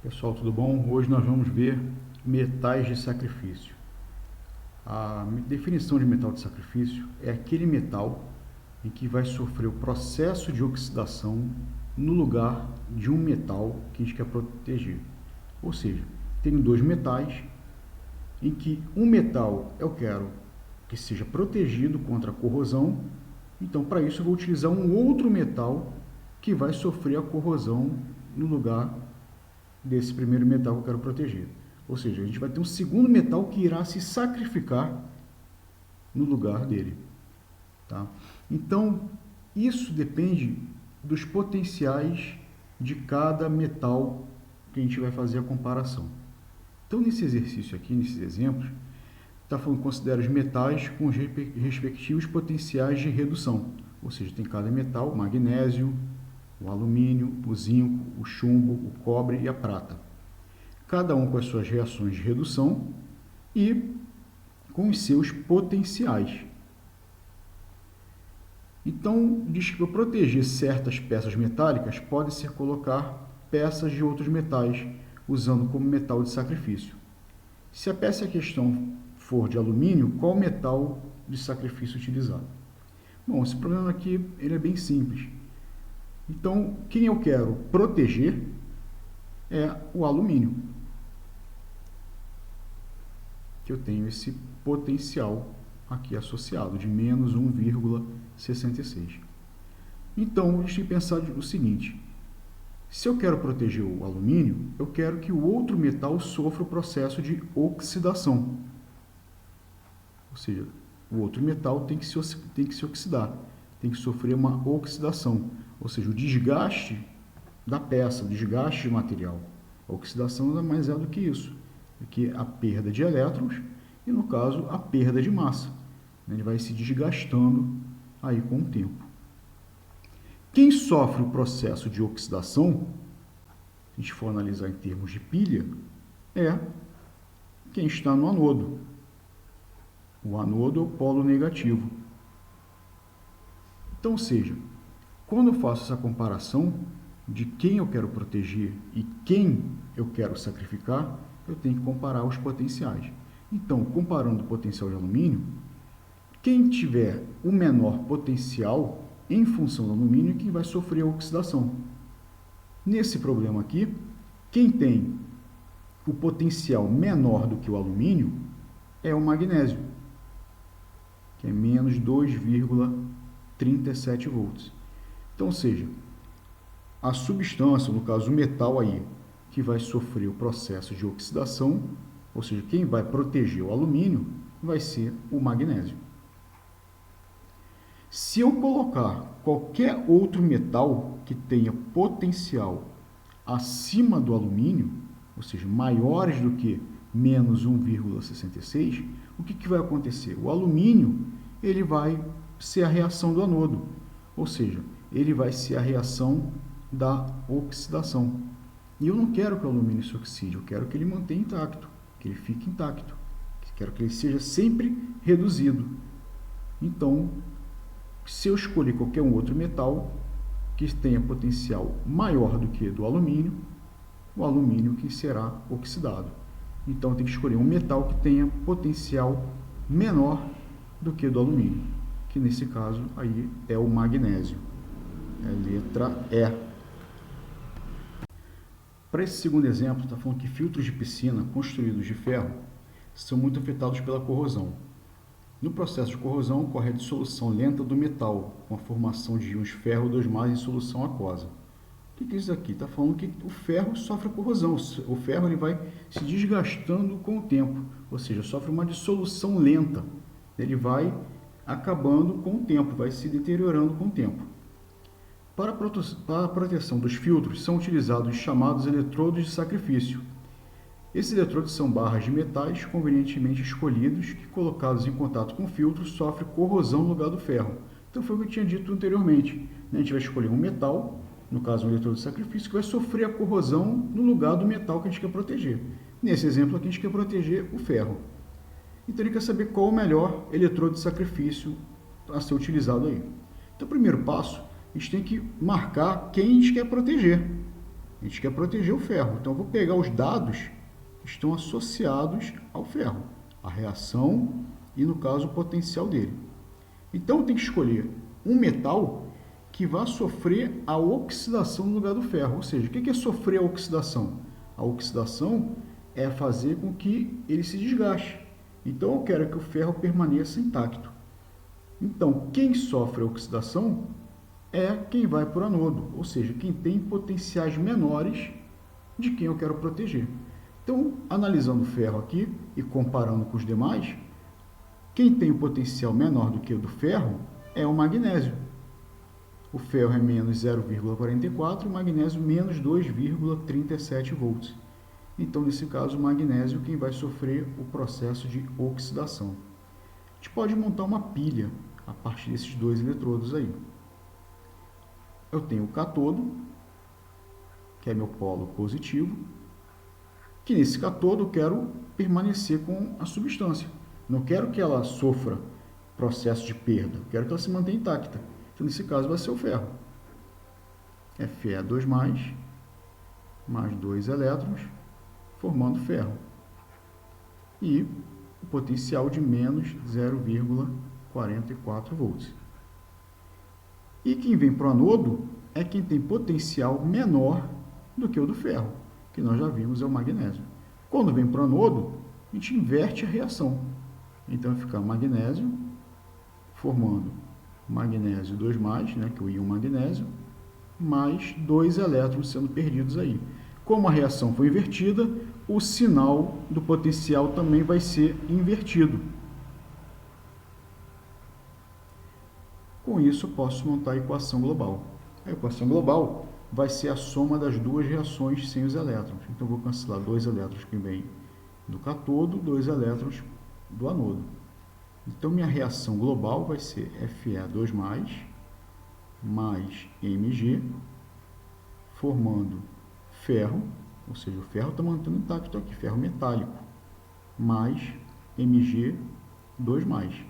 Pessoal, tudo bom? Hoje nós vamos ver metais de sacrifício. A definição de metal de sacrifício é aquele metal em que vai sofrer o processo de oxidação no lugar de um metal que a gente quer proteger. Ou seja, tenho dois metais em que um metal eu quero que seja protegido contra a corrosão, então para isso eu vou utilizar um outro metal que vai sofrer a corrosão no lugar desse primeiro metal que eu quero proteger. Ou seja, a gente vai ter um segundo metal que irá se sacrificar no lugar dele. Tá? Então, isso depende dos potenciais de cada metal que a gente vai fazer a comparação. Então, nesse exercício aqui, nesses exemplos, está falando, considera os metais com os respectivos potenciais de redução. Ou seja, tem cada metal, o magnésio, o alumínio, o zinco, o chumbo, o cobre e a prata. Cada um com as suas reações de redução e com os seus potenciais. Então, diz que para proteger certas peças metálicas, pode-se colocar peças de outros metais, usando como metal de sacrifício. Se a peça em questão for de alumínio, qual metal de sacrifício utilizado? Bom, esse problema aqui ele é bem simples. Então, quem eu quero proteger é o alumínio, que eu tenho esse potencial aqui associado, de menos 1,66. Então, a gente tem que pensar o seguinte, se eu quero proteger o alumínio, eu quero que o outro metal sofra o processo de oxidação. Ou seja, o outro metal tem que se oxidar, tem que sofrer uma oxidação. Ou seja, o desgaste da peça, o desgaste de material. A oxidação nada mais é do que isso, que a perda de elétrons e, no caso, a perda de massa. Ele vai se desgastando aí com o tempo. Quem sofre o processo de oxidação, se a gente for analisar em termos de pilha, é quem está no anodo. O anodo é o polo negativo. Então, ou seja, quando eu faço essa comparação de quem eu quero proteger e quem eu quero sacrificar, eu tenho que comparar os potenciais. Então, comparando o potencial de alumínio, quem tiver o menor potencial em função do alumínio é quem vai sofrer a oxidação. Nesse problema aqui, quem tem o potencial menor do que o alumínio é o magnésio, que é menos 2,37 volts. Então, ou seja, a substância, no caso o metal aí, que vai sofrer o processo de oxidação, ou seja, quem vai proteger o alumínio, vai ser o magnésio. Se eu colocar qualquer outro metal que tenha potencial acima do alumínio, ou seja, maiores do que menos 1,66, o que vai acontecer? O alumínio ele vai ser a reação do anodo, ou seja, ele vai ser a reação da oxidação. E eu não quero que o alumínio se oxide, eu quero que ele mantenha intacto, que ele fique intacto, quero que ele seja sempre reduzido. Então, se eu escolher qualquer um outro metal que tenha potencial maior do que do alumínio, o alumínio que será oxidado. Então, eu tenho que escolher um metal que tenha potencial menor do que do alumínio, que nesse caso aí é o magnésio. É a letra E. Para esse segundo exemplo, está falando que filtros de piscina construídos de ferro são muito afetados pela corrosão. No processo de corrosão, ocorre a dissolução lenta do metal, com a formação de íons ferro 2+ em solução aquosa. O que é isso aqui? Está falando que o ferro sofre corrosão. O ferro ele vai se desgastando com o tempo, ou seja, sofre uma dissolução lenta. Ele vai acabando com o tempo, vai se deteriorando com o tempo. Para a proteção dos filtros, são utilizados os chamados eletrodos de sacrifício. Esses eletrodos são barras de metais convenientemente escolhidos que, colocados em contato com o filtro, sofrem corrosão no lugar do ferro. Então foi o que eu tinha dito anteriormente. A gente vai escolher um metal, no caso um eletrodo de sacrifício, que vai sofrer a corrosão no lugar do metal que a gente quer proteger. Nesse exemplo aqui a gente quer proteger o ferro. Então ele quer saber qual o melhor eletrodo de sacrifício a ser utilizado aí. Então o primeiro passo, a gente tem que marcar quem a gente quer proteger. A gente quer proteger o ferro. Então, eu vou pegar os dados que estão associados ao ferro, a reação e, no caso, o potencial dele. Então, eu tenho que escolher um metal que vai sofrer a oxidação no lugar do ferro. Ou seja, o que é sofrer a oxidação? A oxidação é fazer com que ele se desgaste. Então, eu quero que o ferro permaneça intacto. Então, quem sofre a oxidação é quem vai para o anodo, ou seja, quem tem potenciais menores de quem eu quero proteger. Então, analisando o ferro aqui e comparando com os demais, quem tem o potencial menor do que o do ferro é o magnésio. O ferro é menos 0,44 e o magnésio menos 2,37 volts. Então, nesse caso, o magnésio é quem vai sofrer o processo de oxidação. A gente pode montar uma pilha a partir desses dois eletrodos aí. Eu tenho o catodo, que é meu polo positivo, que nesse catodo eu quero permanecer com a substância. Não quero que ela sofra processo de perda, eu quero que ela se mantenha intacta. Então, nesse caso, vai ser o ferro. Fe2+, mais 2 elétrons, formando ferro. E o potencial de menos 0,44 volts. E quem vem para o anodo é quem tem potencial menor do que o do ferro, que nós já vimos é o magnésio. Quando vem para o anodo, a gente inverte a reação. Então, vai ficar magnésio formando magnésio 2+, né, que é o íon magnésio, mais 2 elétrons sendo perdidos aí. Como a reação foi invertida, o sinal do potencial também vai ser invertido. Com isso, eu posso montar a equação global. A equação global vai ser a soma das duas reações sem os elétrons. Então, eu vou cancelar 2 elétrons que vêm do catodo, 2 elétrons do anodo. Então, minha reação global vai ser Fe2+, mais Mg, formando ferro, ou seja, o ferro está mantendo intacto aqui, ferro metálico, mais Mg2+.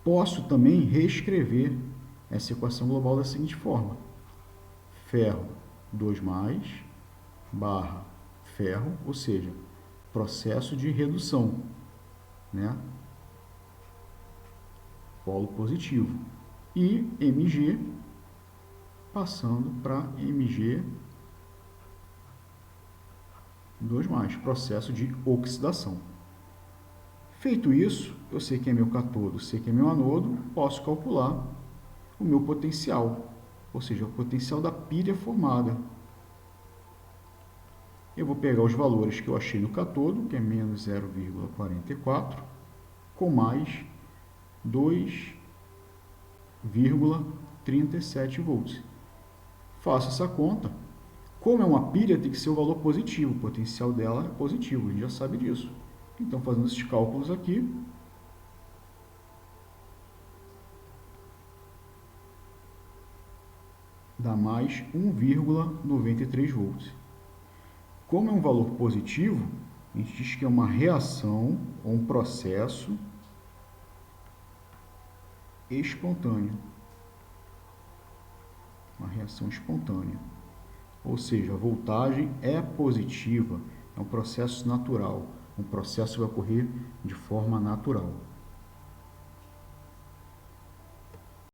Posso também reescrever essa equação global da seguinte forma: ferro 2+ barra ferro, ou seja, processo de redução, né? Polo positivo, e Mg passando para Mg2+, processo de oxidação. Feito isso, eu sei que é meu catodo, sei que é meu anodo, posso calcular o meu potencial, ou seja, o potencial da pilha formada. Eu vou pegar os valores que eu achei no catodo, que é menos 0,44, com mais 2,37 volts. Faço essa conta. Como é uma pilha, tem que ser o valor positivo, o potencial dela é positivo, a gente já sabe disso. Então, fazendo esses cálculos aqui, dá mais 1,93 volts. Como é um valor positivo, a gente diz que é uma reação ou um processo espontâneo. Uma reação espontânea. Ou seja, a voltagem é positiva, é um processo natural. Um processo vai ocorrer de forma natural.